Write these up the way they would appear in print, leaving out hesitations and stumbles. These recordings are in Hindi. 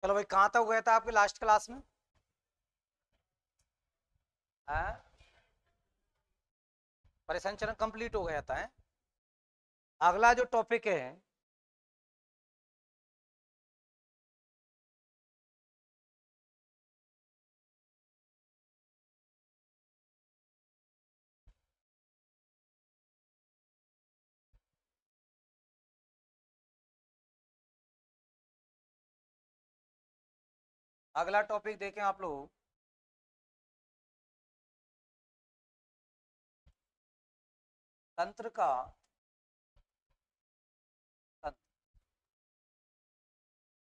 चलो भाई, कहाँ तक गया था आपके लास्ट क्लास में? हाँ, परिसंचरण कंप्लीट हो गया था है? अगला जो टॉपिक है, अगला टॉपिक देखें आप लोग। तंत्र का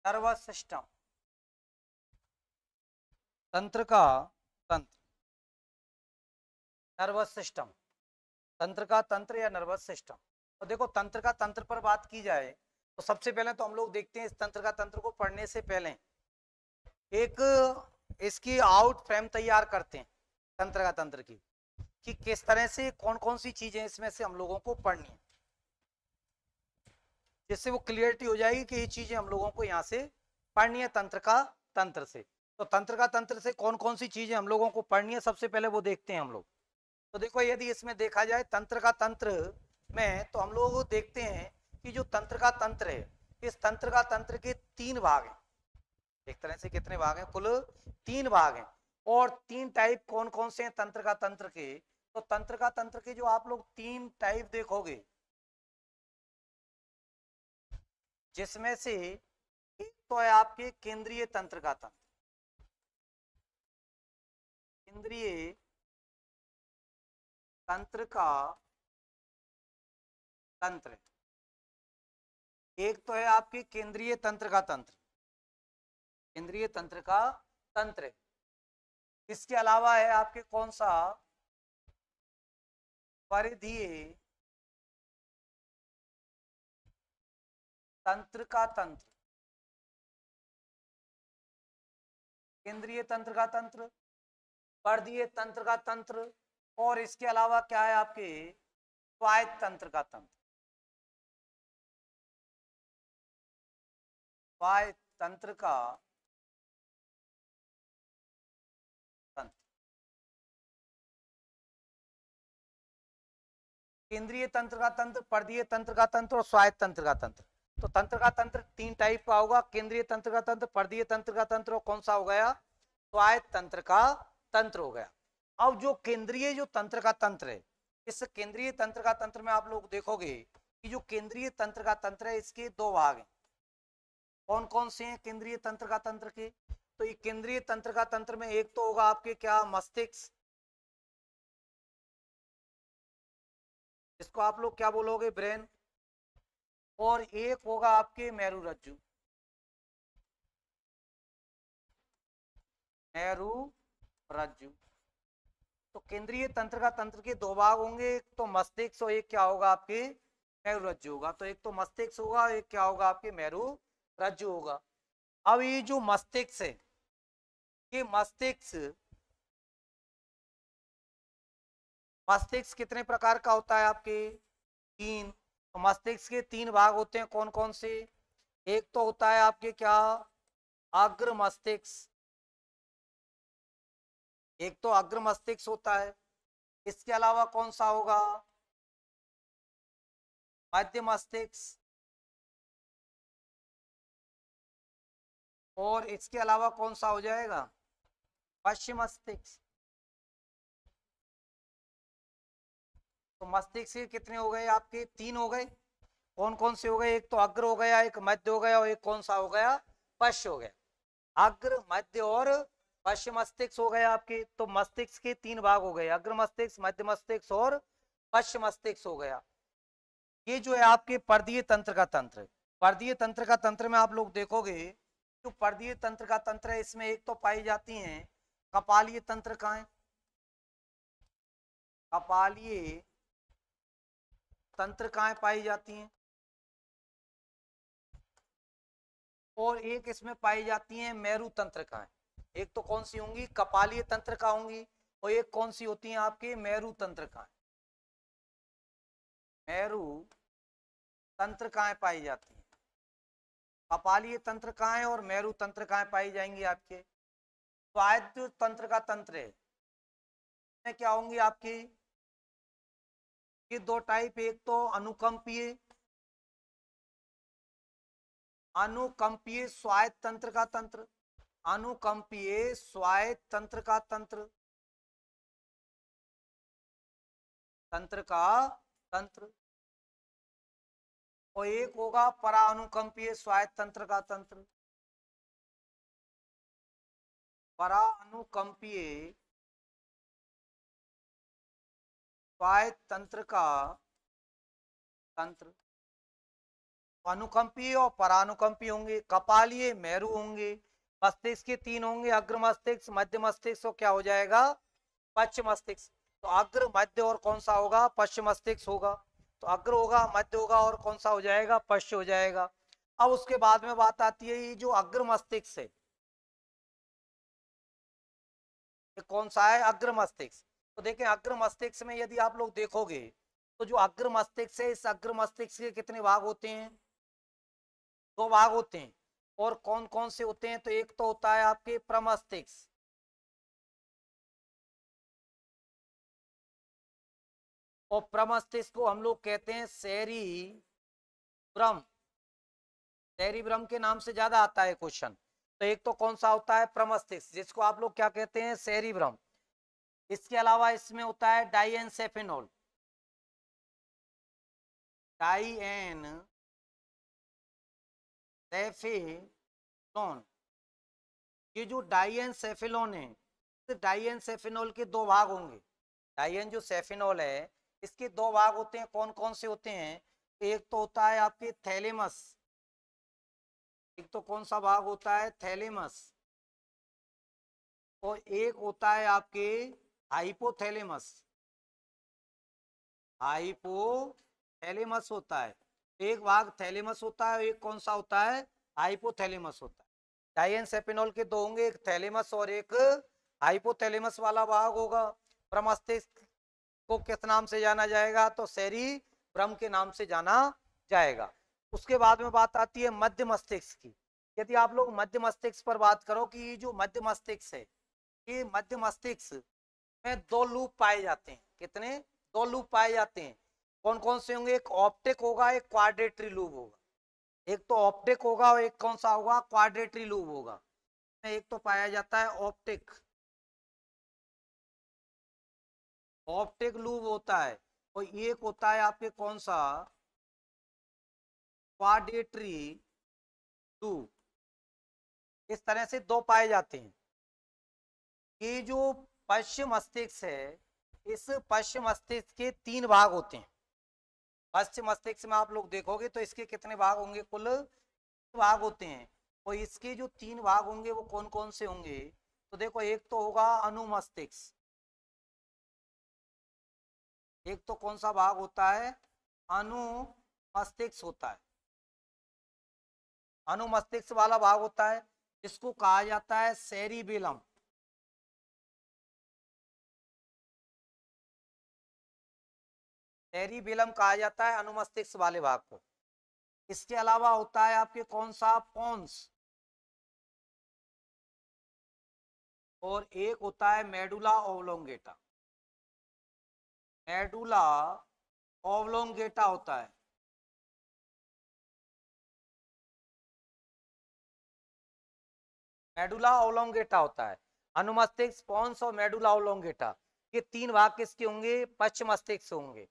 नर्वस सिस्टम। तंत्र का तंत्र, नर्वस सिस्टम। तंत्र का तंत्र या नर्वस सिस्टम। तो देखो, तंत्र का तंत्र पर बात की जाए तो सबसे पहले तो हम लोग देखते हैं, इस तंत्र का तंत्र को पढ़ने से पहले एक इसकी आउट फ्रेम तैयार करते हैं तंत्र का तंत्र की, कि किस तरह से कौन कौन सी चीजें इसमें से हम लोगों को पढ़नी है, जिससे वो क्लियरिटी हो जाएगी कि ये चीजें हम लोगों को यहाँ से पढ़नी है तंत्र का तंत्र से। तो तंत्र का तंत्र से कौन कौन सी चीजें हम लोगों को पढ़नी है, सबसे पहले वो देखते हैं हम लोग। तो देखो, यदि इसमें देखा जाए तंत्र का तंत्र में, तो हम लोग देखते हैं कि जो तंत्र का तंत्र है, इस तंत्र का तंत्र के तीन भाग हैं। एक तरह से कितने भाग हैं? कुल तीन भाग हैं। और तीन टाइप कौन कौन से हैं तंत्र का तंत्र के? तो तंत्र का तंत्र के जो आप लोग तीन टाइप देखोगे, जिसमें से एक तो है आपके केंद्रीय तंत्र का तंत्र। केंद्रीय तंत्र का तंत्र। एक तो है आपके केंद्रीय तंत्र का तंत्र, केंद्रीय तंत्र का तंत्र। इसके अलावा है आपके कौन सा? परिधीय तंत्र का तंत्र। केंद्रीय तंत्र का तंत्र, परिधीय तंत्र का तंत्र, और इसके अलावा क्या है आपके? स्वायत्त तंत्र का तंत्र। स्वायत्त तंत्र का तंत्र। केंद्रीय तंत्र का तंत्र, परिधीय तंत्र का तंत्र और स्वायत्त तंत्र का तंत्र। तो तंत्र का तंत्र तीन टाइप का होगा: केंद्रीय तंत्र का तंत्र, परिधीय तंत्र का तंत्र, और कौन सा हो गया? स्वायत्त तंत्र का तंत्र हो गया। अब जो केंद्रीय जो तंत्र का तंत्र है, इस केंद्रीय तंत्र का तंत्र में आप लोग देखोगे कि जो केंद्रीय तंत्र का तंत्र है, इसके दो भाग हैं। कौन कौन से हैं केंद्रीय तंत्र का तंत्र के? तो ये केंद्रीय तंत्र का तंत्र में एक तो होगा आपके क्या? मस्तिष्क, इसको आप लोग क्या बोलोगे? ब्रेन। और एक होगा आपके मेरु रज्जु। मेरु रज्जु। तो केंद्रीय तंत्र का तंत्र के दो भाग होंगे, एक तो मस्तिष्क और एक क्या होगा आपके? मेरु रज्जु होगा। तो एक तो मस्तिष्क होगा, एक क्या होगा आपके? मेरु रज्जु होगा। अब ये जो मस्तिष्क है, ये मस्तिष्क मस्तिष्क कितने प्रकार का होता है आपके? तीन। तो मस्तिष्क के तीन भाग होते हैं, कौन कौन से? एक तो होता है आपके क्या? अग्र मस्तिष्क। एक तो अग्र मस्तिष्क होता है। इसके अलावा कौन सा होगा? मध्य मस्तिष्क। और इसके अलावा कौन सा हो जाएगा? पश्चिम मस्तिष्क। तो मस्तिष्क के कितने हो गए आपके? तीन हो गए। कौन कौन से हो गए? एक तो अग्र हो गया, एक मध्य हो गया, और एक कौन सा हो गया? पश्च हो गया। अग्र, मध्य और पश्चिम मस्तिष्क हो गए आपके। तो मस्तिष्क के तीन भाग हो गए: अग्र मस्तिष्क, मध्य मस्तिष्क और पश्चिम मस्तिष्क हो गया। ये जो है आपके पर्दीय तंत्र का तंत्र है। पर्दीय तंत्र का तंत्र में आप लोग देखोगे, जो पर्दीय तंत्र का तंत्र है, इसमें एक तो पाई जाती हैं कपालीय तंत्र का है, कपालीय तंत्र कहाँ पाई जाती हैं, और एक इसमें पाई जाती हैं मेरु तंत्र का है। एक तो कौन सी होंगी? कपालीय तंत्र का होंगी, और एक कौन सी होती हैं आपके? मेरु तंत्र का है। मेरु तंत्र कहाँ पाई जाती है? कपालीय तंत्र कहाँ है और मेरु तंत्र कहाँ पाई जाएंगी आपके? स्वायत्त तंत्र का तंत्र है में क्या होंगी आपकी? ये दो टाइप, एक तो अनुकंपीय, अनुकंपीय स्वायत्त तंत्र का तंत्र, अनुकंपीय स्वायत्त तंत्र का तंत्र, तंत्र का तंत्र, और एक होगा परानुकंपीय स्वायत्त तंत्र का तंत्र। परानुकंपीय स्वायत्त तंत्र का तंत्र, अनुकंपीय और परानुकंपीय होंगे। कपालीय मेरु होंगे, मस्तिष्क के तीन होंगे, अग्र मस्तिष्क, मध्य मस्तिष्क, और क्या हो जाएगा? पश्चिम मस्तिष्क। तो अग्र, मध्य और कौन सा होगा? पश्चिम मस्तिष्क होगा। तो अग्र होगा, मध्य होगा और कौन सा हो जाएगा? पश्चिम हो जाएगा। अब उसके बाद में बात आती है ये जो अग्र मस्तिष्क है, ये कौन सा है? अग्र मस्तिष्क। तो देखें अग्र मस्तिष्क में यदि आप लोग देखोगे तो जो अग्र मस्तिष्क है, इस अग्र मस्तिष्क के कितने भाग होते हैं? दो भाग होते हैं। और कौन कौन से होते हैं? तो एक तो होता है आपके प्रमस्तिष्क, और प्रमस्तिष्क को हम लोग कहते हैं सेरिब्रम। सेरिब्रम के नाम से ज्यादा आता है क्वेश्चन। तो एक तो कौन सा होता है? प्रमस्तिष्क, जिसको आप लोग क्या कहते हैं? सेरिब्रम। इसके अलावा इसमें होता है डाइएनसेफेनॉल, डाइएनसेफेनॉन। ये जो डाइएनसेफेनॉन है, इस डाइएनसेफेनॉल के दो भाग होंगे। डाइएन जो सेफेनॉल है, इसके दो भाग होते हैं। कौन कौन से होते हैं? एक तो होता है आपके थैलेमस, एक तो कौन सा भाग होता है? थैलेमस। और एक होता है आपके हाइपोथैलेमस, हाइपोथैलेमस होता है। एक भाग थैलेमस होता है, एक कौन सा होता है? हाइपोथैलेमस होता है। डाइएनसेफेनॉल के दो होंगे, एक थैलेमस और एक हाइपोथैलेमस वाला भाग होगा। प्रमस्तिष्क को किस नाम से जाना जाएगा? तो सेरिब्रम के नाम से जाना जाएगा। उसके बाद में बात आती है मध्य मस्तिष्क की। यदि आप लोग मध्य मस्तिष्क पर बात करो कि ये जो मध्य मस्तिष्क है, ये मध्य मस्तिष्क में दो लूप पाए जाते हैं। कितने? दो लूप पाए जाते हैं। कौन कौन से होंगे? एक ऑप्टिक होगा, एक क्वाड्रेटरी लूप होगा। एक तो ऑप्टिक होगा और एक कौन सा होगा? क्वाड्रेटरी लूप होगा। एक तो पाया जाता है ऑप्टिक, ऑप्टिक लूप होता है, और एक होता है आपके कौन सा? क्वाड्रेटरी लूप। इस तरह से दो पाए जाते हैं। ये जो पश्चिम मस्तिष्क है, इस पश्चिम मस्तिष्क के तीन भाग होते हैं। पश्चिम मस्तिष्क में आप लोग देखोगे तो इसके कितने भाग होंगे? कुल भाग होते हैं। और इसके जो तीन भाग होंगे वो कौन कौन से होंगे? तो देखो, एक तो होगा अनुमस्तिष्क, एक तो कौन सा भाग होता है? अनुमस्तिष्क होता है। अनुमस्तिष्क वाला भाग होता है, इसको कहा जाता है सेरिबेलम। सेरिबेलम कहा जाता है अनुमस्तिष्क वाले भाग को। इसके अलावा होता है आपके कौन सा? पोन्स। और एक होता है मेडुला ओब्लोंगेटा। मेडुला ओब्लोंगेटा होता है। मेडुला ओब्लोंगेटा होता है। अनुमस्तिष्क, पोन्स और मेडुला ओब्लोंगेटा, ये तीन भाग किसके होंगे? पश्चिम मस्तिष्क से होंगे।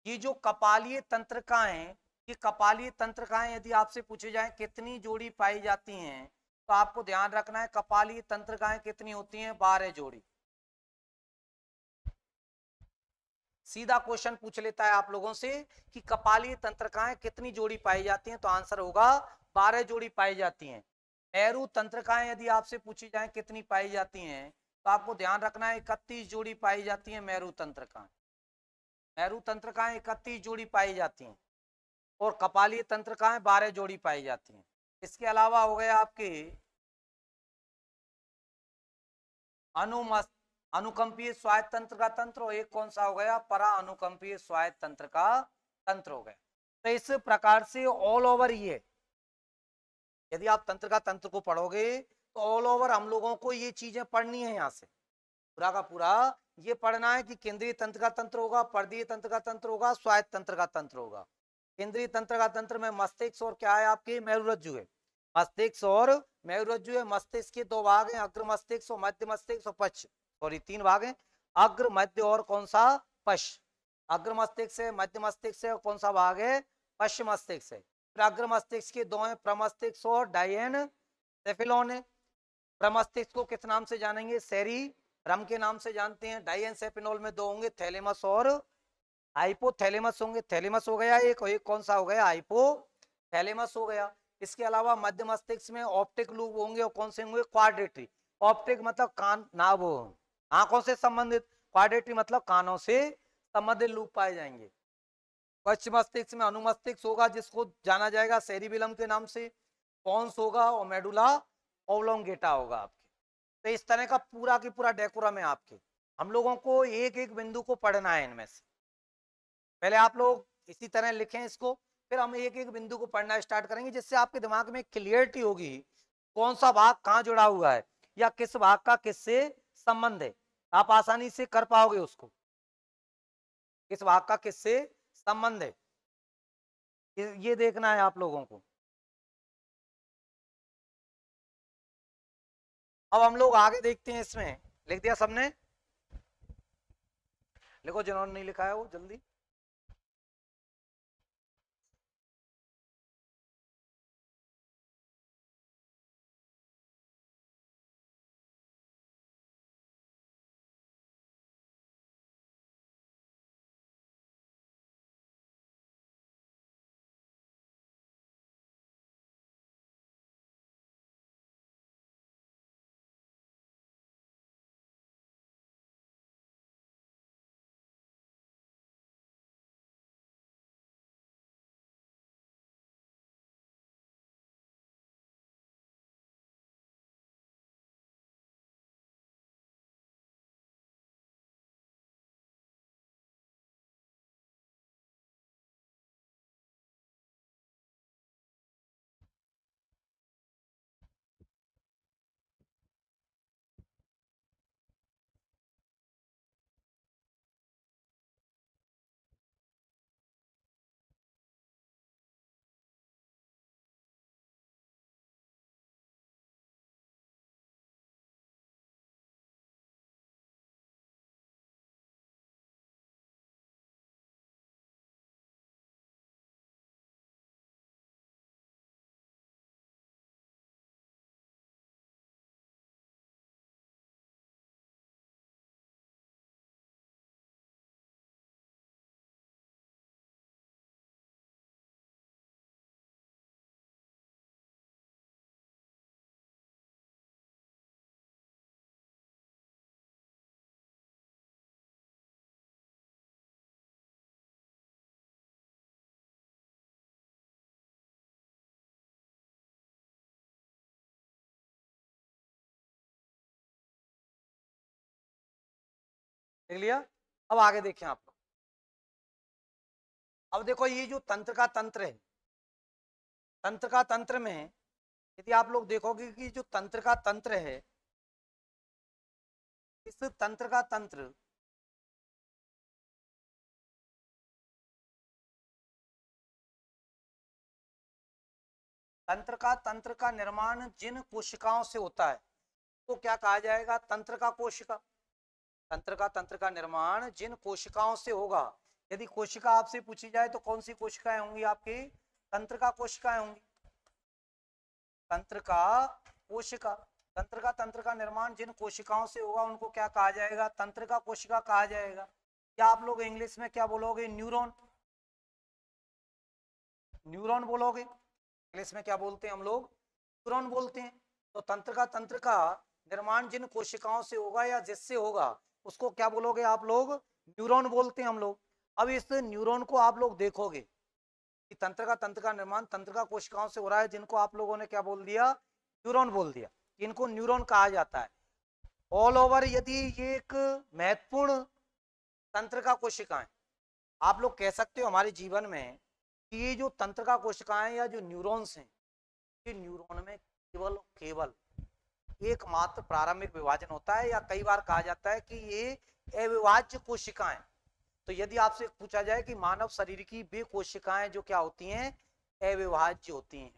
ये जो कपालीय तंत्रिकाएं, ये कपालीय तंत्रिकाएं यदि आपसे पूछे जाए कितनी जोड़ी पाई जाती हैं, तो आपको ध्यान रखना है कपालीय तंत्रिकाएं कितनी होती हैं? 12 जोड़ी। सीधा क्वेश्चन पूछ लेता है आप लोगों से कि कपालीय तंत्रिकाएं कितनी जोड़ी पाई जाती हैं, तो आंसर होगा 12 जोड़ी पाई जाती हैं। मेरु तंत्रिकाएं यदि आपसे पूछी जाए कितनी पाई जाती हैं, तो आपको ध्यान रखना है 31 जोड़ी पाई जाती हैं मेरु तंत्रिकाएं। मेरु तंत्रिकाएं 31 जोड़ी पाई जाती हैं, और कपालीय तंत्रिकाएं 12 जोड़ी पाई जाती हैं। इसके अलावा हो गए आपके अनुमस्त अनुकंपीय स्वायत्त तंत्र का तंत्र, और एक कौन सा हो गया? परा अनुकंपीय स्वायत्त तंत्र का तंत्र हो गया। तो इस प्रकार से ऑल ओवर ये यदि आप तंत्र का तंत्र को पढ़ोगे तो ऑल ओवर हम लोगों को ये चीजें पढ़नी है, यहाँ से पूरा का पूरा ये पढ़ना है कि केंद्रीय तंत्र का तंत्र होगा, पर्दीय तंत्र का तंत्र होगा, स्वायत्त तंत्र का तंत्र होगा। केंद्रीय तंत्र का तंत्र में मस्तिष्क और क्या है आपके मेरुरज्जु है, मस्तिष्क और मेरुरज्जु है। मस्तिष्क के दो भाग हैं, अग्र मस्तिष्क और मध्य मस्तिष्क और पश्च, सॉरी तीन भाग हैं, अग्र मध्य और कौन सा पश्च। अग्र मस्तिष्क से, मध्य मस्तिष्क से, कौन सा भाग है पश्चिम मस्तिष्क से। फिर अग्र मस्तिष्क के दो हैं, प्रमस्तिष्क और डायन सेफिलोन है। प्रमस्तिष्क को किस नाम से जानेंगे, सेरी रम के नाम से जानते हैं। डाइएनसेफिनोल में दो होंगे, थैलेमस और हाइपोथैलेमस होंगे। थैलेमस हो गया एक, और एक कौन सा हो गया हाइपोथैलेमस हो गया। इसके अलावा मध्य मस्तिष्क में ऑप्टिक लूब होंगे, और कौन से होंगे क्वाड्रेटरी। ऑप्टिक मतलब कान नाभ, आंखों से संबंधित, क्वाड्रेटरी मतलब कानों से संबंधित लूब पाए जाएंगे। पश्चिम मस्तिष्क में अनुमस्तिष्क होगा, जिसको जाना जाएगा सेरिबिलम के नाम से। पॉन्स होगा और मेडुला ओब्लोंगेटा होगा आपके। तो इस तरह का पूरा की पूरा डेकोरम है आपके। हम लोगों को एक एक बिंदु को पढ़ना है इनमें से। पहले आप लोग इसी तरह लिखें इसको, फिर हम एक एक बिंदु को पढ़ना स्टार्ट करेंगे, जिससे आपके दिमाग में क्लियरिटी होगी कौन सा भाग कहाँ जुड़ा हुआ है, या किस भाग का किससे संबंध है। आप आसानी से कर पाओगे उसको, किस भाग का किससे संबंध है, ये देखना है आप लोगों को। अब हम लोग आगे देखते हैं। इसमें लिख दिया सबने, लिखो जिन्होंने नहीं लिखा है वो जल्दी। देख लिया। अब आगे देखें आप लोग। अब देखो ये जो तंत्र का तंत्र है, तंत्र का तंत्र में यदि आप लोग देखोगे कि जो तंत्र का तंत्र है, इस तंत्र का तंत्र तंत्र का निर्माण जिन कोशिकाओं से होता है तो क्या कहा जाएगा, तंत्र का कोशिका। तंत्र का निर्माण जिन कोशिकाओं से होगा, यदि कोशिका आपसे पूछी जाए तो कौन सी कोशिकाएं होंगी आपकी, तंत्र का कोशिकाएं होंगी। तंत्र का कोशिका, तंत्र का निर्माण जिन कोशिकाओं से होगा उनको क्या कहा जाएगा, तंत्र का कोशिका कहा जाएगा। या आप लोग इंग्लिश में क्या बोलोगे, न्यूरॉन, न्यूरॉन बोलोगे। इंग्लिश में क्या बोलते हैं हम लोग, न्यूरॉन बोलते हैं। तो तंत्र का निर्माण जिन कोशिकाओं से होगा या जिससे होगा उसको क्या बोलोगे आप लोग, न्यूरॉन बोलते हैं हम लोग। अब इस न्यूरॉन को आप लोग देखोगे कि तंत्र का निर्माण तंत्र का कोशिकाओं से हो रहा है, जिनको आप लोगों ने क्या बोल दिया, न्यूरॉन बोल दिया। इनको न्यूरॉन कहा जाता है। ऑल ओवर यदि ये एक महत्वपूर्ण तंत्र का कोशिकाएं, आप लोग कह सकते हो हमारे जीवन में कि ये जो तंत्र का कोशिकाएं या जो न्यूरॉन्स हैं, कि न्यूरॉन में केवल केवल एकमात्र प्रारंभिक विभाजन होता है, या कई बार कहा जाता है कि ये अविभाज्य कोशिकाएं। तो यदि आपसे पूछा जाए कि मानव शरीर की वे कोशिकाएं जो क्या होती हैं, अविभाज्य होती हैं,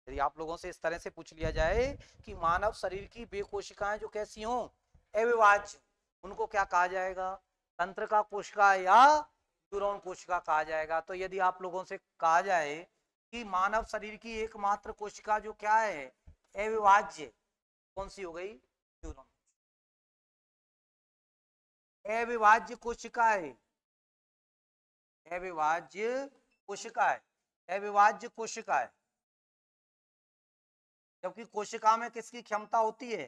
यदि आप लोगों से इस तरह से पूछ लिया जाए कि मानव शरीर की वे कोशिकाएं जो कैसी हों, अविभाज्य, उनको क्या कहा जाएगा, तंत्रिका कोशिका या न्यूरॉन कोशिका कहा जाएगा। तो यदि आप लोगों से कहा जाए कि मानव शरीर की एकमात्र कोशिका जो क्या है, अविभाज्य, कौन सी हो गई, न्यूरॉन। अविभाज्य कोशिका है, अविभाज्य कोशिका है, अविभाज्य कोशिका है। जबकि कोशिका में किसकी क्षमता होती है,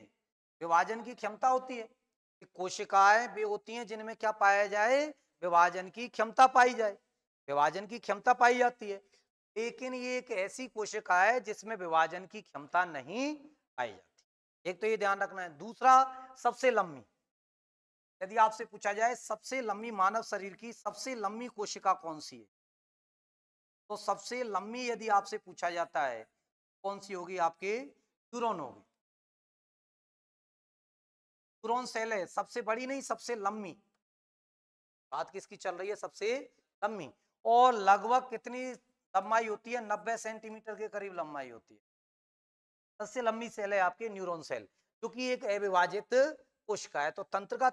विभाजन की क्षमता होती है। कोशिकाएं भी होती हैं जिनमें क्या पाया जाए, विभाजन की क्षमता पाई जाए, विभाजन की क्षमता पाई जाती है। लेकिन ये एक ऐसी कोशिका है जिसमें विभाजन की क्षमता नहीं पाई जाती। एक तो ये ध्यान रखना है। दूसरा, सबसे लंबी, यदि आपसे पूछा जाए सबसे लंबी मानव शरीर की सबसे लंबी कोशिका कौन सी है, तो सबसे लंबी यदि आपसे पूछा जाता है कौन सी होगी, आपके न्यूरॉन होगी। न्यूरॉन सेल है, सबसे बड़ी नहीं, सबसे लंबी। बात किसकी चल रही है, सबसे लंबी। और लगभग कितनी लंबाई होती है, 90 सेंटीमीटर के करीब लंबाई होती है। सबसे लंबी सेल है आपके न्यूरॉन सेल, जो कि एक अविभाजित कोशिका है। तो तंत्र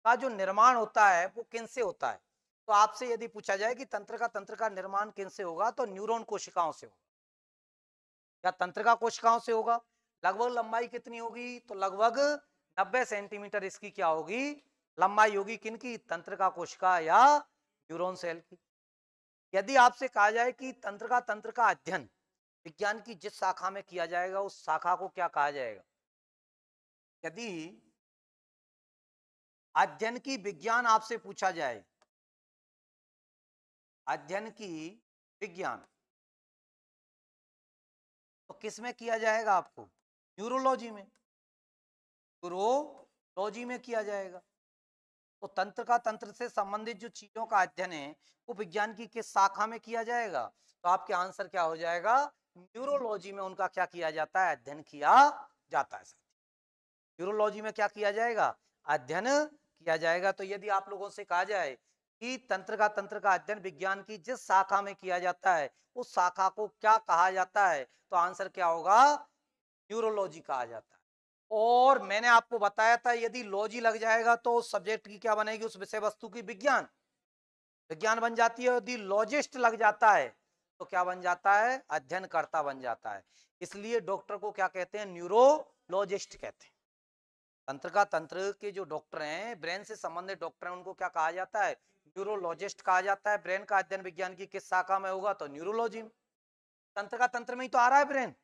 का जो निर्माण होता है वो किन से होता है, तो आपसे यदि पूछा जाए कि तंत्र का निर्माण किन से होगा, तो न्यूरॉन कोशिकाओं से होगा, या तंत्रिका कोशिकाओं से होगा। लगभग लंबाई कितनी होगी, तो लगभग 90 सेंटीमीटर इसकी क्या होगी, लंबाई होगी। किनकी, तंत्रिका कोशिका या न्यूरॉन सेल की। यदि आपसे कहा जाए कि तंत्र का अध्ययन विज्ञान की जिस शाखा में किया जाएगा उस शाखा को क्या कहा जाएगा, यदि अध्ययन की विज्ञान आपसे पूछा जाए, अध्ययन की विज्ञान, तो किस में किया जाएगा आपको, न्यूरोलॉजी में, न्यूरोलॉजी में किया जाएगा। तो तंत्र से संबंधित जो चीजों का अध्ययन है वो विज्ञान की किस शाखा में किया जाएगा, तो आपके आंसर क्या हो जाएगा, न्यूरोलॉजी में उनका क्या किया जाता है, अध्ययन किया जाता है। न्यूरोलॉजी में क्या किया जाएगा, अध्ययन किया जाएगा। तो यदि आप लोगों से कहा जाए कि तंत्र का अध्ययन विज्ञान की जिस शाखा में किया जाता है उस शाखा को क्या कहा जाता है, तो आंसर क्या होगा, न्यूरोलॉजी कहा जाता है। और मैंने आपको बताया था यदि लॉजी लग जाएगा तो उस सब्जेक्ट की क्या बनेगी, उस विषय वस्तु की विज्ञान, विज्ञान बन जाती है। यदि लॉजिस्ट लग जाता है तो क्या बन जाता है, अध्ययनकर्ता बन जाता है। इसलिए डॉक्टर को क्या कहते हैं, न्यूरोलॉजिस्ट कहते हैं। तंत्र के जो डॉक्टर हैं, ब्रेन से संबंधित डॉक्टर हैं, उनको क्या कहा जाता है, न्यूरोलॉजिस्ट कहा जाता है। ब्रेन का अध्ययन विज्ञान की किस शाखा में होगा, तो न्यूरोलॉजी में। तंत्र में ही तो आ रहा है ब्रेन,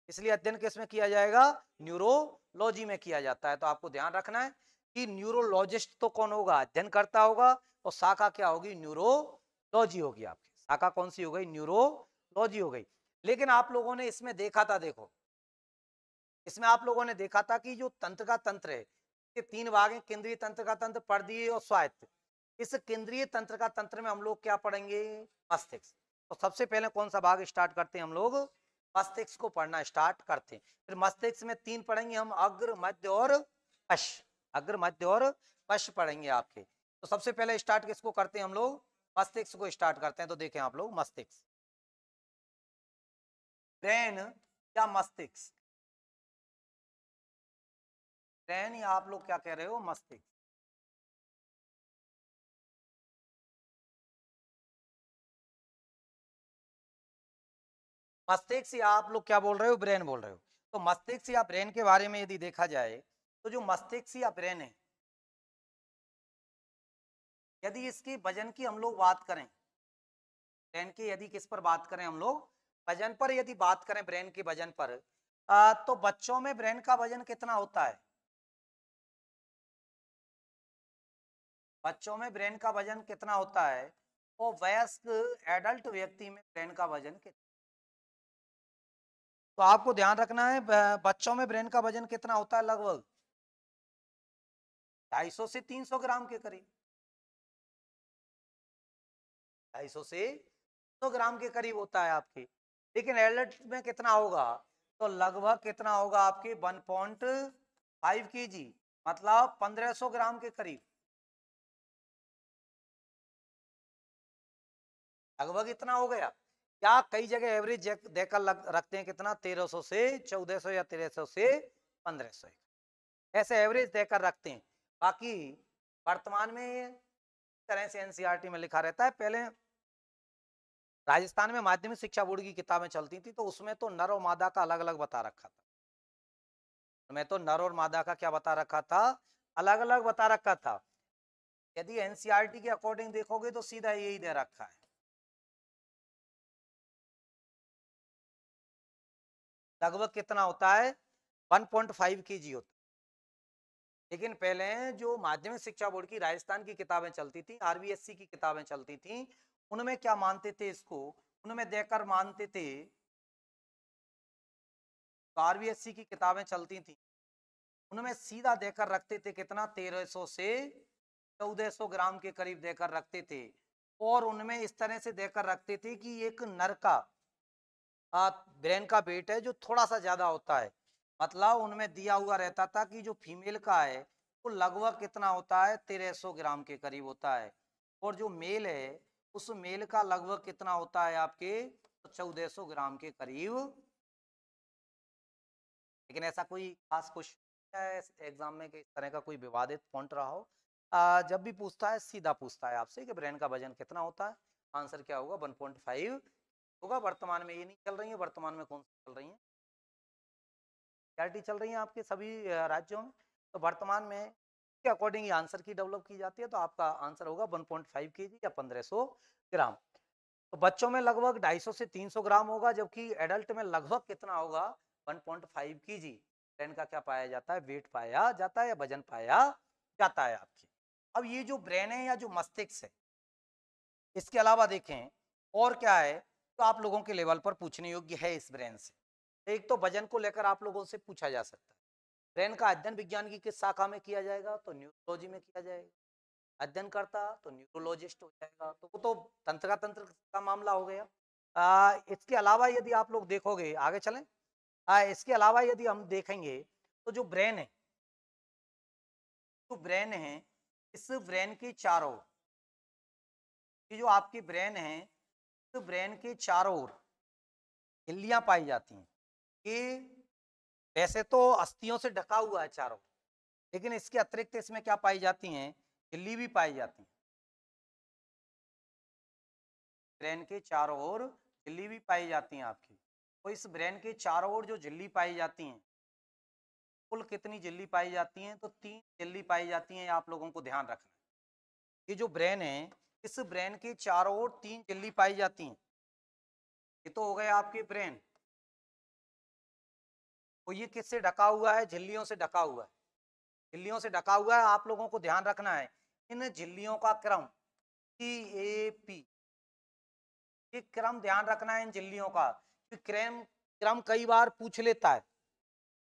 इसलिए अध्ययन किस में किया जाएगा, न्यूरोलॉजी में किया जाता है। तो आपको ध्यान रखना है कि न्यूरोलॉजिस्ट तो कौन होगा, अध्ययन करता होगा, और शाखा क्या होगी, न्यूरोलॉजी होगी। आपकी शाखा कौन सी हो गई, न्यूरोलॉजी हो गई। लेकिन आप लोगों ने इसमें देखा था, देखो इसमें आप लोगों ने देखा था कि जो तंत्र है ये तीन भाग हैं, केंद्रीय तंत्र का तंत्र, परदीय और स्वायत्त। इस केंद्रीय तंत्र का तंत्र में हम लोग क्या पढ़ेंगे, मस्तिष्क। तो सबसे पहले कौन सा भाग स्टार्ट करते हैं हम लोग, मस्तिष्क को पढ़ना स्टार्ट करते हैं। फिर मस्तिष्क में तीन पढ़ेंगे हम, अग्र मध्य और पश्च, अग्र मध्य और पश्च पढ़ेंगे आपके। तो सबसे पहले स्टार्ट किसको करते हैं हम लोग, मस्तिष्क को स्टार्ट करते हैं। तो देखें आप लोग, मस्तिष्क, ब्रेन या मस्तिष्क, ब्रेन या आप लोग क्या कह रहे हो, मस्तिष्क। मस्तिष्क या आप लोग क्या बोल रहे हो, ब्रेन बोल रहे हो। तो मस्तिष्क या ब्रेन के बारे में यदि देखा जाए तो जो मस्तिष्क या ब्रेन है, यदि इसकी वजन की हम लोग बात करें, ब्रेन की यदि किस पर बात करें हम लोग, वजन पर यदि बात करें ब्रेन के वजन पर, तो बच्चों में ब्रेन का वजन कितना होता है, बच्चों में ब्रेन का वजन कितना होता है, और वयस्क एडल्ट व्यक्ति में ब्रेन का वजन कितना। तो आपको ध्यान रखना है, बच्चों में ब्रेन का वजन कितना होता है, लगभग 250 से 300 ग्राम के करीब, 250 से 100 ग्राम के करीब होता है आपके। लेकिन एडल्ट में कितना होगा, तो लगभग कितना होगा आपके 1.5 kg, मतलब 1500 ग्राम के करीब, लगभग इतना हो गया। क्या कई जगह एवरेज देकर रखते हैं कितना, 1300 से 1400 या 1300 से 1500, ऐसे एवरेज देकर रखते हैं। बाकी वर्तमान में तरह से एनसीईआरटी में लिखा रहता है। पहले राजस्थान में माध्यमिक शिक्षा बोर्ड की किताबें चलती थी, तो उसमें तो नर और मादा का अलग अलग बता रखा था, मैं तो नर और मादा का क्या बता रखा था, अलग अलग बता रखा था। यदि एनसीईआरटी के अकॉर्डिंग देखोगे तो सीधा यही दे रखा है, लगभग कितना होता है 1.5 kg होता है। लेकिन पहले जो माध्यमिक शिक्षा बोर्ड की राजस्थान की किताबें चलती थी, आरबीएससी की किताबें चलती थी, उनमें क्या मानते थे इसको, उनमें देकर मानते थे, तो आरबीएससी की किताबें चलती थी उनमें सीधा देकर रखते थे कितना, 1300 से 1400 ग्राम के करीब देकर रखते थे। और उनमें इस तरह से देकर रखते थे कि एक नर का ब्रेन का वेट है जो थोड़ा सा ज्यादा होता है, मतलब उनमें दिया हुआ रहता था कि जो फीमेल का है वो लगभग कितना होता है, 1300 ग्राम के करीब होता है, और जो मेल है उस मेल का लगभग कितना होता है आपके, 1400 ग्राम के करीब। लेकिन ऐसा कोई खास क्वेश्चन है एग्जाम में कि इस तरह का कोई विवादित पॉइंट रहा हो, जब भी पूछता है सीधा पूछता है आपसे कि ब्रेन का वजन कितना होता है, आंसर क्या होगा, 1.5 होगा। वर्तमान में ये नहीं चल रही है, वर्तमान में कौन सी चल रही है, क्लैरिटी चल रही है आपके सभी राज्यों में, तो वर्तमान में के अकॉर्डिंग ये आंसर की डेवलप की जाती है, तो आपका आंसर होगा 1.5 kg या 1500 ग्राम। तो बच्चों में लगभग 250 से 300 ग्राम होगा, जबकि एडल्ट में लगभग कितना होगा, 1.5 kg ब्रेन का क्या पाया जाता है, वेट पाया जाता है या वजन पाया जाता है आपकी। अब ये जो ब्रेन है या जो मस्तिष्क है, इसके अलावा देखें और क्या है, तो आप लोगों के लेवल पर पूछने योग्य है इस ब्रेन से। एक तो वजन को लेकर आप लोगों से पूछा जा सकता है, ब्रेन का अध्ययन विज्ञान की किस शाखा में किया जाएगा, तो न्यूरोलॉजी में किया जाएगा, अध्ययन करता तो न्यूरोलॉजिस्ट हो जाएगा, तो वो तो तंत्र का मामला हो गया। इसके अलावा यदि आप लोग देखोगे, आगे चलें, इसके अलावा यदि हम देखेंगे तो जो ब्रेन है, इस ब्रेन के चारों, ये जो आपकी ब्रेन है, तो ब्रेन के चारों ओर झिल्लियां पाई जाती हैं। ये वैसे तो अस्थियों से ढका हुआ है चारों, लेकिन इसके अतिरिक्त इसमें क्या पाई जाती हैं, झिल्ली भी पाई जाती है। ब्रेन के चारों ओर झिल्ली भी पाई जाती हैं आपकी। तो इस ब्रेन के चारों ओर जो झिल्ली पाई जाती हैं, कुल कितनी झिल्ली पाई जाती हैं, तो 3 झिल्ली पाई जाती हैं, आप लोगों को ध्यान रखना है। ये जो ब्रेन है, इस ब्रेन के चारों ओर 3 झिल्ली पाई जाती हैं। ये तो हो गए आपके ब्रेन, तो ये किससे ढका हुआ है, झिल्लियों से ढका हुआ है, झिल्लियों से ढका हुआ है। आप लोगों को ध्यान रखना है इन झिल्लियों का क्रम, CAP, ये क्रम ध्यान रखना है इन झिल्लियों का, क्रम क्रम कई बार पूछ लेता है,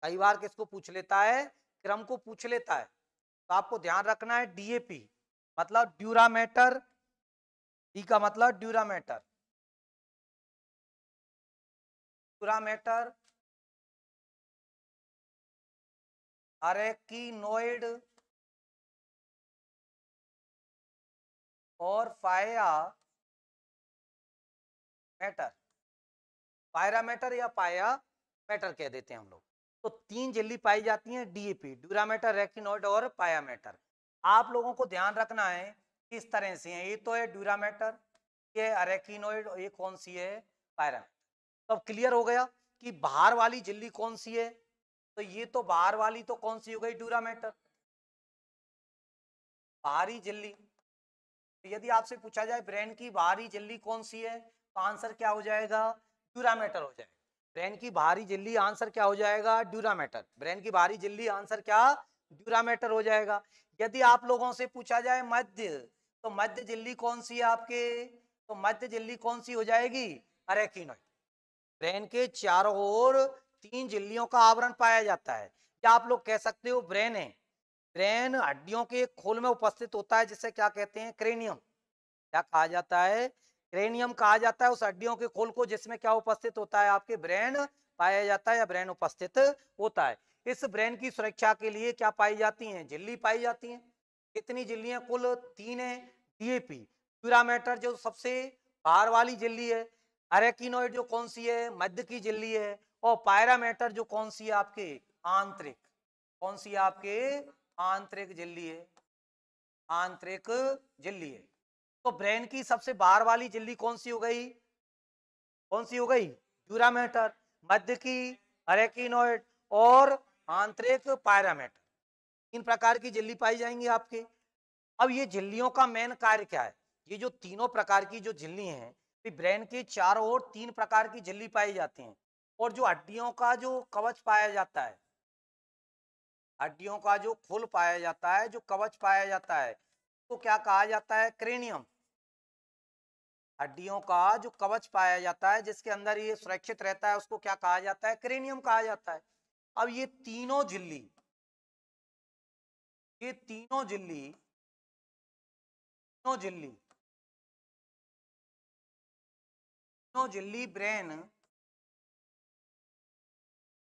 कई बार किसको पूछ लेता है, क्रम को पूछ लेता है। तो आपको ध्यान रखना है DAP मतलब ड्यूरामेटर, डी का मतलब ड्यूरामेटर, ड्यूरामेटर, अरेकिनोइड और फाया मैटर, पायरामीटर या पाया मैटर कह देते हैं हम लोग। तो 3 झिल्ली पाई जाती हैं, DAP, ड्यूरामेटर, रेकिनोइड और पायामेटर। आप लोगों को ध्यान रखना है किस तरह से है, ये तो है ड्यूरामेटर, ये अरेकिनोइड, ये कौन सी है, पायरामेटर। तो अब क्लियर हो गया कि बाहर वाली झिल्ली कौन सी है, तो ये तो बाहर वाली तो कौन सी हो गई, ड्यूरामेटर, बाहरी झिल्ली। तो यदि आपसे पूछा जाए ब्रेन की बाहरी झिल्ली कौन सी है, तो आंसर क्या हो जाएगा, ड्यूरामेटर हो जाएगा। ब्रेन की बाहरी झिल्ली आंसर क्या हो जाएगा, ड्यूरामेटर, ब्रेन की बाहरी झिल्ली आंसर क्या, ड्यूरामेटर हो जाएगा। यदि आप लोगों से पूछा जाए मध्य, तो मध्य झिल्ली कौन सी है आपके, तो मध्य झिल्ली कौन सी हो जाएगी, अरेकिनोइड। ब्रेन के चारों ओर 3 झिल्लियों का आवरण पाया जाता है, क्या आप लोग कह सकते हो ब्रेन है, ब्रेन हड्डियों के एक खोल में उपस्थित होता है जिसे क्या कहते हैं, क्रेनियम, क्या कहा जाता है, क्रेनियम कहा जाता है उस हड्डियों के खोल को जिसमें क्या उपस्थित होता है, आपके ब्रेन पाया जाता है या ब्रेन उपस्थित होता है। इस ब्रेन की सुरक्षा के लिए क्या पाई जाती हैं, झिल्ली पाई जाती हैं। कितनी झिल्लियां, कुल 3 है। डीएपी, प्यूरामेटर जो सबसे बाहर वाली झिल्ली है, अरेकिनोइड जो कौन सी है, मध्य की झिल्ली है, और पायरामेटर जो कौन सी है, आपके आंतरिक, कौन सी है आपके आंतरिक झिल्ली है, आंतरिक झिल्ली है। तो ब्रेन की सबसे बाहर वाली झिल्ली कौन सी हो गई, कौन सी हो गई, ड्यूरामेटर, मध्य की अरेकिनोइड, और आंतरिक पायरामेटर। तीन प्रकार की झिल्ली पाई जाएंगी आपके। अब ये झिल्लियों का मेन कार्य क्या है, ये जो तीनों प्रकार की जो झिल्ली हैं, ब्रेन के चारों ओर 3 प्रकार की झिल्ली पाई जाती हैं, और जो हड्डियों का जो कवच पाया जाता है, हड्डियों का जो खोल पाया जाता है, जो कवच पाया जाता है, तो क्या कहा जाता है, क्रेनियम। हड्डियों का जो कवच पाया जाता है जिसके अंदर ये सुरक्षित रहता है, उसको क्या कहा जाता है, क्रेनियम कहा जाता है। अब ये तीनों झिल्ली, ये तीनों झिल्ली, तीनों झिल्ली, तीनों झिल्ली ब्रेन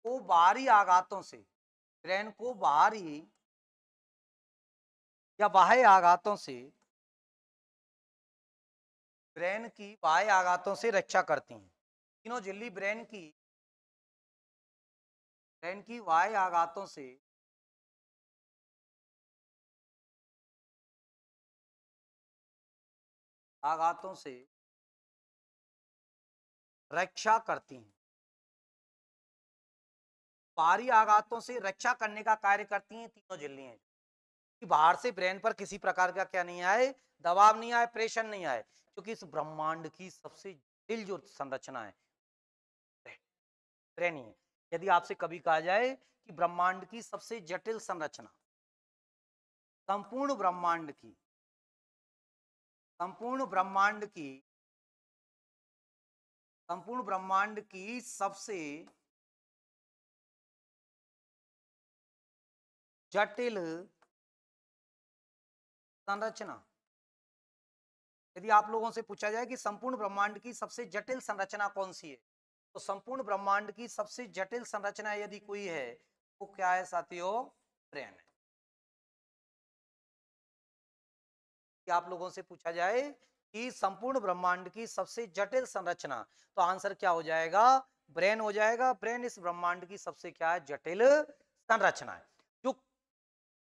को बाहरी आघातों से, ब्रेन को बाहरी या बाह्य आघातों से, ब्रेन की बाह्य आघातों से रक्षा करती हैं। तीनों झिल्ली ब्रेन की बाह्य आघातों से रक्षा करती हैं, बाहरी आघातों से रक्षा करने का कार्य करती हैं तीनों झिल्लियां, कि बाहर से ब्रेन पर किसी प्रकार का क्या नहीं आए, दबाव नहीं आए, प्रेशर नहीं आए, क्योंकि इस ब्रह्मांड की सबसे जटिल जो संरचना है ब्रेन ही है। यदि आपसे कभी कहा जाए कि ब्रह्मांड की सबसे जटिल संरचना, संपूर्ण ब्रह्मांड की, संपूर्ण ब्रह्मांड की, संपूर्ण ब्रह्मांड की सबसे जटिल संरचना, यदि आप लोगों से पूछा जाए कि संपूर्ण ब्रह्मांड की सबसे जटिल संरचना कौन सी है, तो संपूर्ण ब्रह्मांड की सबसे जटिल संरचना यदि कोई है, वो क्या है साथियों, ब्रेन है। कि आप लोगों से पूछा जाए कि संपूर्ण ब्रह्मांड की सबसे जटिल संरचना, तो आंसर क्या हो जाएगा, ब्रेन हो जाएगा। ब्रेन इस ब्रह्मांड की सबसे क्या है, जटिल संरचना है, जो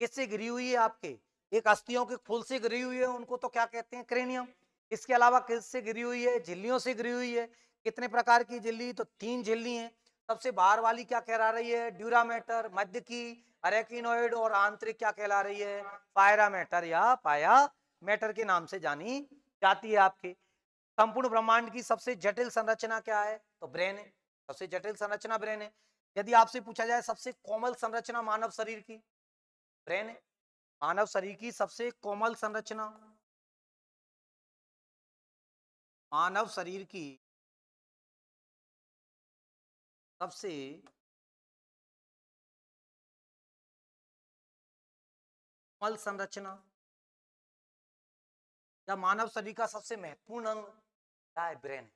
किससे गिरी हुई है, आपके एक अस्थियों के खोल से गिरी हुई है, उनको तो क्या कहते हैं, क्रेनियम। इसके अलावा किससे गिरी हुई है, झिल्लियों से गिरी हुई है। कितने प्रकार की झिल्ली, तो 3 झिल्ली हैं। सबसे बाहर वाली क्या कहला रही है, ड्यूरामेटर, मध्य की अरेकिनोइड, और आंतरिक क्या कहला रही है, पायरामेटर या पाया मैटर के नाम से जानी जाती है आपकी। संपूर्ण ब्रह्मांड की सबसे जटिल संरचना क्या है, तो ब्रेन है, सबसे जटिल संरचना ब्रेन है। यदि आपसे पूछा जाए सबसे कोमल संरचना मानव शरीर की, ब्रेन है। मानव शरीर की सबसे कोमल संरचना, मानव शरीर की सबसे कोमल संरचना, या मानव शरीर का सबसे महत्वपूर्ण अंग क्या है, ब्रेन है।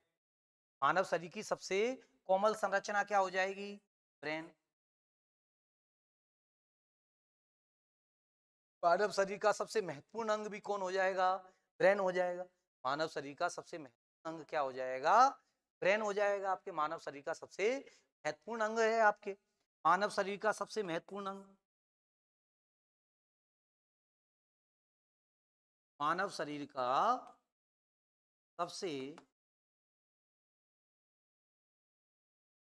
मानव शरीर की सबसे कोमल संरचना क्या हो जाएगी, ब्रेन। मानव शरीर का सबसे महत्वपूर्ण अंग भी कौन हो जाएगा, ब्रेन हो जाएगा। मानव शरीर का सबसे महत्वपूर्ण अंग क्या हो जाएगा, ब्रेन हो जाएगा। आपके मानव शरीर का सबसे महत्वपूर्ण अंग है, आपके मानव शरीर का सबसे महत्वपूर्ण अंग, मानव शरीर का सबसे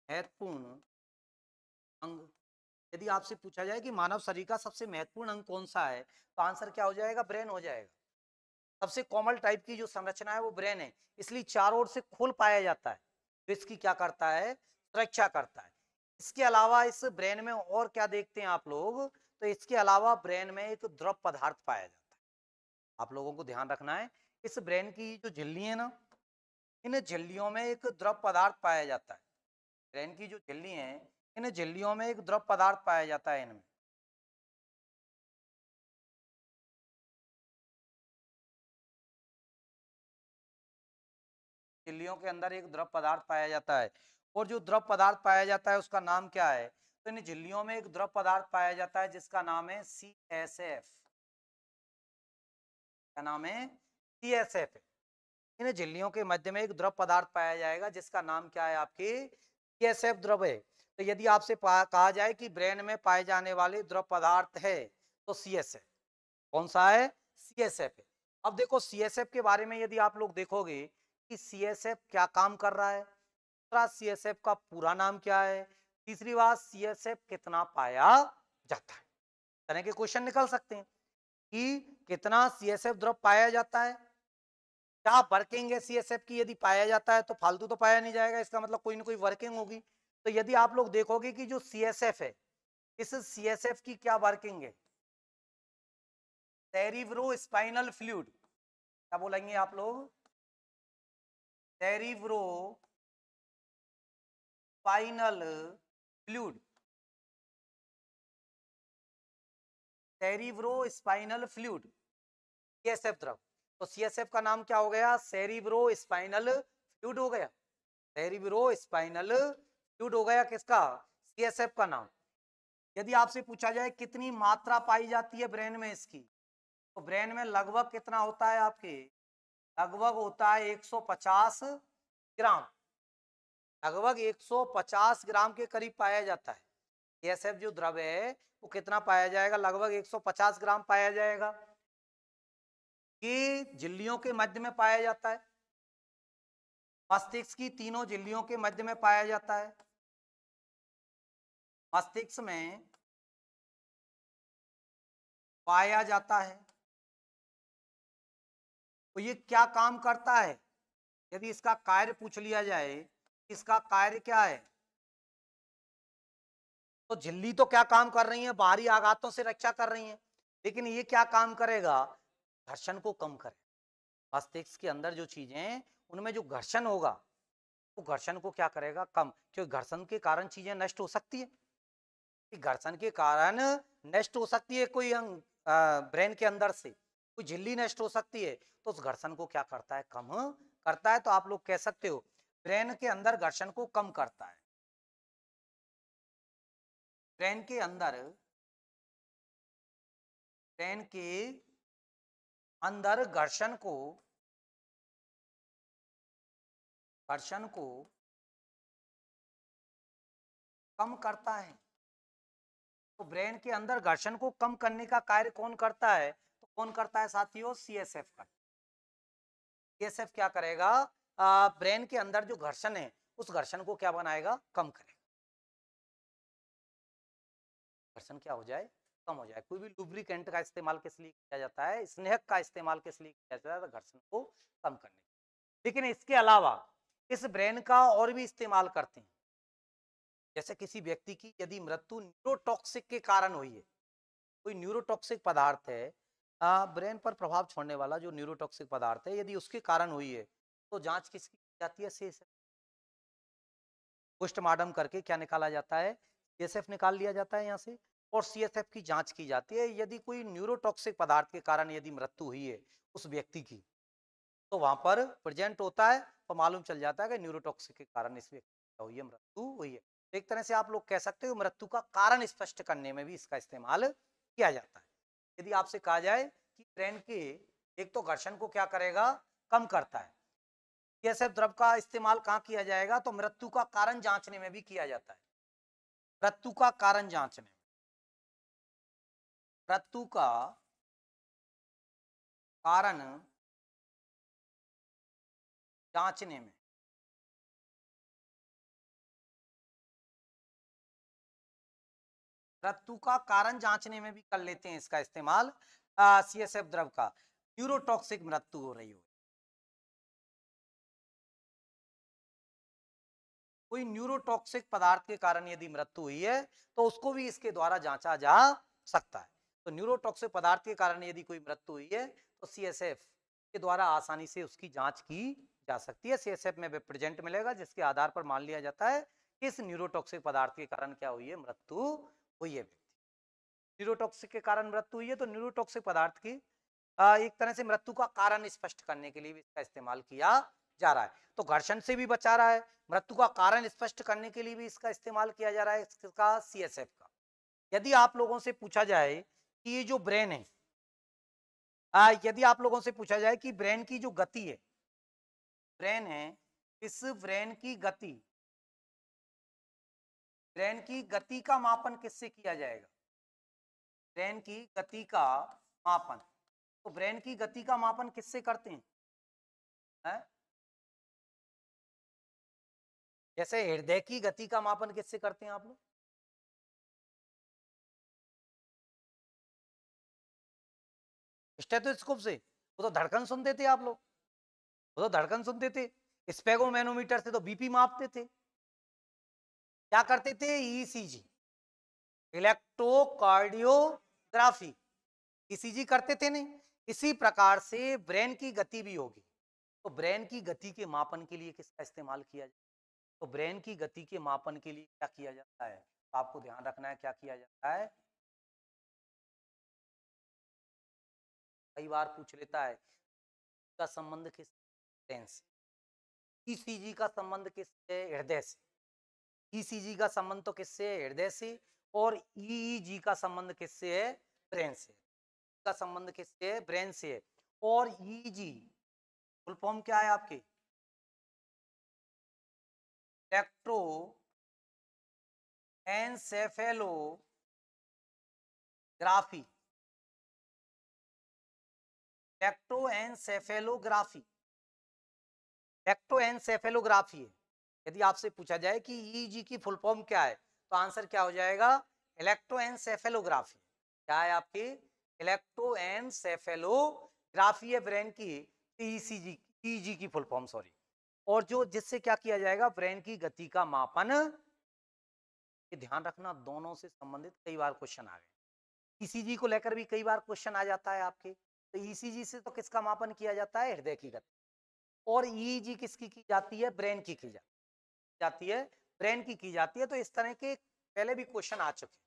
महत्वपूर्ण अंग। यदि आपसे पूछा जाए कि मानव शरीर का सबसे महत्वपूर्ण अंग कौन सा है, तो आंसर क्या हो जाएगा, ब्रेन हो जाएगा। सबसे कॉमन टाइप की जो संरचना है वो ब्रेन है, इसलिए चारों ओर से खोल पाया जाता है, तो इसकी क्या करता है, सुरक्षा करता है। इसके अलावा इस ब्रेन में और क्या देखते हैं आप लोग, तो इसके अलावा ब्रेन में एक द्रव पदार्थ पाया जाता है। आप लोगों को ध्यान रखना है, इस ब्रेन की जो झिल्ली है ना, इन झिल्लियों में एक द्रव पदार्थ पाया जाता है। ब्रेन की जो झिल्ली है, इन झिल्लियों में एक द्रव पदार्थ पाया जाता है इनमें। झिल्लियों के अंदर एक द्रव पदार्थ पाया जाता है, और जो द्रव पदार्थ पाया जाता है उसका नाम क्या है? तो इन झिल्लियों में एक द्रव पदार्थ पाया जाता है जिसका नाम है CSF। क्या नाम है? CSF। इन झिल्लियों के मध्य में एक द्रव पदार्थ पाया जाएगा जिसका नाम क्या है? आपके CSF द्रव है। तो यदि आपसे कहा जाए कि ब्रेन में पाए जाने वाले द्रव पदार्थ है तो CSF। कौन सा है? CSF है। अब देखो CSF के बारे में यदि आप लोग देखोगे कि CSF क्या काम कर रहा है, दूसरा CSF का पूरा नाम क्या है, तीसरी बात CSF कितना पाया जाता है। इस तरह के क्वेश्चन निकल सकते हैं कि कितना CSF द्रव पाया जाता है, क्या वर्किंग है CSF की, यदि पाया जाता है तो फालतू तो पाया नहीं जाएगा, इसका मतलब कोई ना कोई वर्किंग होगी। तो यदि आप लोग देखोगे कि जो CSF है, इस CSF की क्या वर्किंग है? Cerebro spinal fluid. क्या बोलेंगे आप लोग? Cerebro spinal fluid. Cerebro spinal fluid, CSF द्रव। तो CSF का नाम क्या हो गया? सेरिब्रो स्पाइनल फ्लूइड हो गया। सेरिब्रो स्पाइनल फ्लूइड हो गया किसका? CSF का नाम। यदि आपसे पूछा जाए कितनी मात्रा पाई जाती है ब्रेन में इसकी, तो ब्रेन में लगभग कितना होता है आपके? लगभग होता है 150 ग्राम। लगभग 150 ग्राम के करीब पाया जाता है। CSF जो द्रव है वो कितना पाया जाएगा? लगभग 150 ग्राम पाया जाएगा। ये झिल्लियों के मध्य में पाया जाता है, मस्तिष्क की तीनों झिल्लियों के मध्य में पाया जाता है। मस्तिष्क में पाया जाता है। तो ये क्या काम करता है? यदि इसका कार्य पूछ लिया जाए, इसका कार्य क्या है, तो झिल्ली तो क्या काम कर रही है? बाहरी आघातों से रक्षा कर रही है, लेकिन ये क्या काम करेगा? घर्षण को कम करेगा। मस्तिष्क के अंदर जो चीजें, उनमें जो घर्षण होगा वो घर्षण को क्या करेगा? कम। क्योंकि घर्षण के कारण चीजें नष्ट हो सकती है, घर्षण के कारण नष्ट हो सकती है कोई अंग, ब्रेन के अंदर से कोई झिल्ली नष्ट हो सकती है, तो उस घर्षण को क्या करता है? कम करता है। तो आप लोग कह सकते हो ब्रेन के अंदर घर्षण को कम करता है। ब्रेन के अंदर, ब्रेन के अंदर घर्षण को कम करता है। तो ब्रेन के अंदर घर्षण को कम करने का कार्य कौन करता है? तो कौन करता है साथियों? CSF का। CSF क्या करेगा? ब्रेन के अंदर जो घर्षण है उस घर्षण को क्या बनाएगा? कम करेगा। घर्षण क्या हो जाए? कम हो जाए। कोई भी लुब्रिकेंट का इस्तेमाल किस लिए किया जाता है? स्नेहक का इस्तेमाल किस लिए किया जाता है? तो घर्षण को कम करने। लेकिन इसके अलावा इस ब्रेन का और भी इस्तेमाल करते हैं। जैसे किसी व्यक्ति की यदि मृत्यु न्यूरोटॉक्सिक के कारण हुई है, कोई न्यूरोटॉक्सिक पदार्थ है, ब्रेन पर प्रभाव छोड़ने वाला जो न्यूरोटॉक्सिक पदार्थ है, यदि उसके कारण हुई है तो जांच किसकी की जाती है? CSF। पोस्टमार्टम करके क्या निकाला जाता है? CSF निकाल लिया जाता है यहाँ से, और CSF की जांच की जाती है। यदि कोई न्यूरोटॉक्सिक पदार्थ के कारण यदि मृत्यु हुई है उस व्यक्ति की, तो वहां पर प्रेजेंट होता है तो मालूम चल जाता है कि न्यूरोटॉक्सिक के कारण इस व्यक्ति की हुई है, मृत्यु हुई है। तो एक तरह से आप लोग कह सकते हो मृत्यु का कारण स्पष्ट करने में भी इसका इस्तेमाल किया जाता है। यदि आपसे कहा जाए कि ब्रेन के एक तो घर्षण को क्या करेगा? कम करता है। CSF द्रव का इस्तेमाल कहाँ किया जाएगा? तो मृत्यु का कारण जांचने में भी किया जाता है। मृत्यु का कारण जांचने में, मृत्यु का कारण जांचने में, मृत्यु का कारण जांचने में भी कर लेते हैं इसका इस्तेमाल। CSF द्रव का न्यूरोटॉक्सिक मृत्यु हो रही हो, कोई न्यूरोटॉक्सिक पदार्थ के कारण यदि मृत्यु हुई है तो उसको भी इसके द्वारा जांचा जा सकता है। तो न्यूरोटॉक्सिक पदार्थ के कारण यदि कोई मृत्यु हुई है तो CSF के द्वारा आसानी से उसकी जांच की जा सकती है। CSF में प्रेजेंट मिलेगा जिसके आधार पर मान लिया जाता है कि इस न्यूरोटॉक्सिक पदार्थ के कारण क्या हुई है? मृत्यु हुई है। न्यूरोटॉक्सिक के कारण मृत्यु हुई है तो न्यूरोटॉक्सिक पदार्थ की एक तरह से मृत्यु का कारण स्पष्ट करने के लिए भी इसका इस्तेमाल किया जा रहा है, तो घर्षण से भी बचा रहा है। मृत्यु का कारण स्पष्ट करने के लिए भी इसका इस्तेमाल किया जा रहा है, इसका CSF का। यदि आप लोगों से पूछा जाए कि ये जो ब्रेन है, यदि आप लोगों से पूछा जाए कि ब्रेन की जो गति है, ब्रेन है, इस ब्रेन की गति, ब्रेन की गति का मापन किससे किया जाएगा? ब्रेन की गति का मापन, तो ब्रेन की गति का मापन किससे करते हैं? जैसे हृदय की गति का मापन किससे करते हैं आप लोग? स्टेथोस्कोप से। वो तो धड़कन सुनते थे आप लोग, वो तो धड़कन सुनते थे। स्पेगोमैनोमीटर से तो बीपी मापते थे। क्या करते थे? ECG, इलेक्ट्रोकार्डियोग्राफी, ECG करते थे नहीं। इसी प्रकार से ब्रेन की गति भी होगी, तो ब्रेन की गति के मापन के लिए किसका इस्तेमाल किया जाए? तो ब्रेन की गति के मापन के लिए क्या किया जाता है? तो आपको ध्यान रखना है क्या किया जाता है। कई बार पूछ लेता है का संबंध किस ब्रेन से, ECG का संबंध किससे? हृदय से। ECG का संबंध तो किससे है? हृदय से। और EEG का संबंध किससे है? ब्रेन से। का संबंध किससे है? ब्रेन से है। और EEG फुल फॉर्म क्या है आपके? इलेक्ट्रो एनसेफेलोग्राफी, इलेक्ट्रोएनसेफेलोग्राफी, इलेक्ट्रोएनसेफेलोग्राफी है। यदि आपसे पूछा जाए कि EEG की फुल फॉर्म क्या है, तो आंसर क्या हो जाएगा? इलेक्ट्रोएनसेफेलोग्राफी। क्या है आपकी? इलेक्ट्रोएनसेफेलोग्राफी है ब्रेन की। ECG, EEG की फुल फॉर्म, सॉरी। और जो जिससे क्या किया जाएगा? ब्रेन की गति का मापन। ये ध्यान रखना, दोनों से संबंधित कई बार क्वेश्चन आ गए। ECG को लेकर भी कई बार क्वेश्चन आ जाता है आपके। तो ECG से तो किसका मापन किया जाता है? हृदय की गति। और EEG किसकी की जाती है? ब्रेन की जाती है, ब्रेन की जाती है। तो इस तरह के पहले भी क्वेश्चन आ चुके हैं,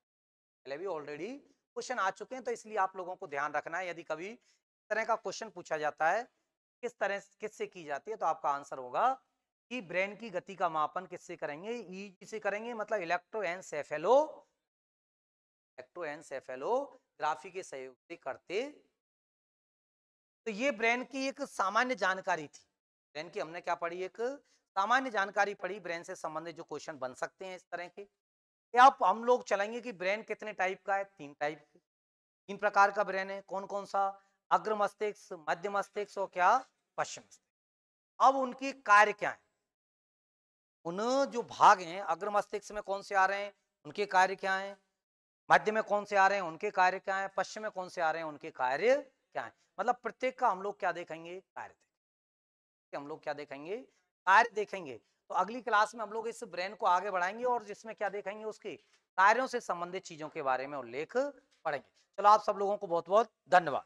पहले भी ऑलरेडी क्वेश्चन आ चुके हैं। तो इसलिए आप लोगों को ध्यान रखना है, यदि कभी इस तरह का क्वेश्चन पूछा जाता है किस तरह किससे की जाती है, तो आपका आंसर होगा कि ब्रेन की गति का मापन किससे करेंगे? EEG से करेंगे, मतलब इलेक्ट्रोएनसेफेलोग्राफी के सहयोग से करते। तो ये ब्रेन की एक सामान्य जानकारी थी। ब्रेन की हमने क्या पढ़ी? एक सामान्य जानकारी पढ़ी, ब्रेन से संबंधित जो क्वेश्चन बन सकते हैं इस तरह के। अब हम लोग चलेंगे कि ब्रेन कितने टाइप का है? 3 टाइप, 3 प्रकार का ब्रेन है। कौन कौन सा? अग्र मस्तिष्क, मध्य मस्तिष्क और क्या? पश्चिम मस्तिष्क। अब उनकी कार्य क्या है? उन जो भाग हैं अग्र मस्तिष्क में कौन से आ रहे हैं, उनके कार्य क्या है? मध्य में कौन से आ रहे हैं, उनके कार्य क्या है? पश्चिम में कौन से आ रहे हैं, उनके कार्य क्या है? मतलब प्रत्येक का हम लोग क्या देखेंगे? कार्य देखेंगे। हम लोग क्या देखेंगे? कार्य देखेंगे। तो अगली क्लास में हम लोग इस ब्रेन को आगे बढ़ाएंगे और जिसमें क्या देखेंगे? उसके कार्यों से संबंधित चीजों के बारे में उल्लेख पढ़ेंगे। चलो, आप सब लोगों को बहुत बहुत धन्यवाद।